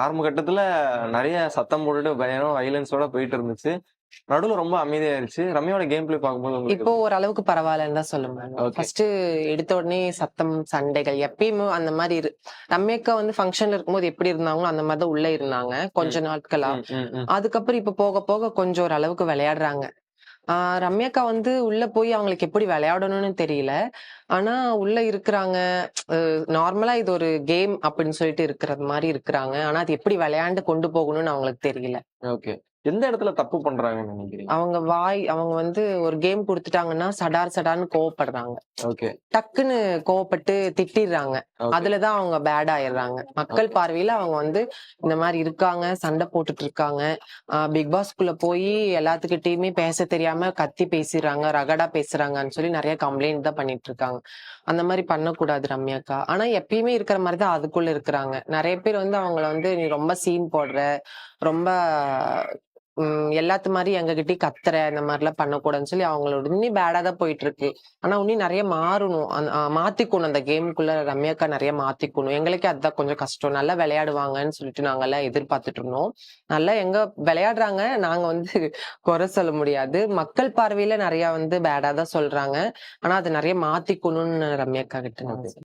ஆரம்ப கட்டத்துல நெறைய சத்தம் போட்டுட்டு பயங்கரமா வயலன்ஸோட போயிட்டு இருந்துச்சு. நடுவுல ரொம்ப அமைதியாயிருச்சு. ரம்யாவோட கேம் பிளே பார்க்கும்போது உங்களுக்கு இப்போ ஓரளவுக்கு பரவாயில்லன்னு தான் சொல்ல முடியும். ஓகே. ஃபர்ஸ்ட் எடுத்த உடனே சத்தம், சண்டைகள் எப்பயுமே அந்த மாரி ரம்யாக்கா வந்து ஃபங்ஷன்ல இருக்கும்போது எப்படி இருந்தாங்களோ அந்த மாரி தான் உள்ள இருந்தாங்க. கொஞ்ச நாட்களா. ம், ம், ம். அதுக்கப்புறம் இப்ப போக போக கொஞ்சம் ஓரளவுக்கு விளையாடுறாங்க. ரம்யாக்கா வந்து உள்ள போய் அவங்களுக்கு எப்படி விளையாடணும்னு தெரியல. ஆனா உள்ள இருக்குறாங்க. நார்மலா இது ஒரு கேம் அப்படின்னு சொல்லிட்டு இருக்கிறது மாரி இருக்குறாங்க. ஆனா அது எப்படி விளையாண்டு கொண்டு போகணும்னு அவங்களுக்கு தெரியல. ஓகே. எந்த இடத்துல தப்பு பண்றாங்கன்னு நினைக்கிறீங்க? அவங்க வந்து ஒரு கேம் குடுத்துட்டாங்கன்னா, சடார் சடார்ன்னு கோவப்படுறாங்க. ஓகே, டக்குன்னு கோவப்பட்டு திட்டிர்றாங்க. ஓகே, அதுலதான் அவங்க பேட் ஆயிடுறாங்க. மக்கள் ஓகே. பார்வையில அவங்க வந்து இந்த மாரி இருக்காங்க, சண்டை போட்டுட்டு இருக்காங்க. பிக் பாஸ்குள்ள போயி எல்லாத்துக்கிட்டயுமே பேச தெரியாம கத்தி பேசிர்றாங்க, ரகடா பேசுறாங்கன்னு சொல்லி நெறைய கம்ப்ளைண்ட் தான் பண்ணிட்டு இருக்காங்க. அந்த மாரி பண்ணக்கூடாது ரம்யாக்கா. ஆனா எப்பயுமே இருக்கிற மாரி தான் அதுக்குள்ள இருக்கிறாங்க. நெறைய பேர் வந்து அவங்கள வந்து நீ ரொம்ப சீன் போடுற, ரொம்ப எல்லாத்து மாரி எங்ககிட்டயும் கத்துற, இந்த மாரிலாம் பண்ணக்கூடாதுன்னு சொல்லி அவங்களோட இன்னும் பேடா தான் போயிட்டு இருக்கு. ஆனா இன்னும் நெறைய மாறணும். மாத்திக்கணும் அந்த கேம்க்குள்ள ரம்யாக்கா நெறைய மாத்திக்கணும். எங்களுக்கே அதுதான் கொஞ்சம் கஷ்டம். நல்லா விளையாடுவாங்கன்னு சொல்லிட்டு நாங்கலாம் எதிர்பார்த்துட்டு இருந்தோம். நல்லா எங்க விளையாடுறாங்க. நாங்க வந்து குறை சொல்ல முடியாது. மக்கள் பார்வையில நெறைய வந்து பேடா தான் சொல்றாங்க. ஆனா அது நெறைய மாத்திக்கணும்னு ரம்யாக்கா கிட்ட நாங்க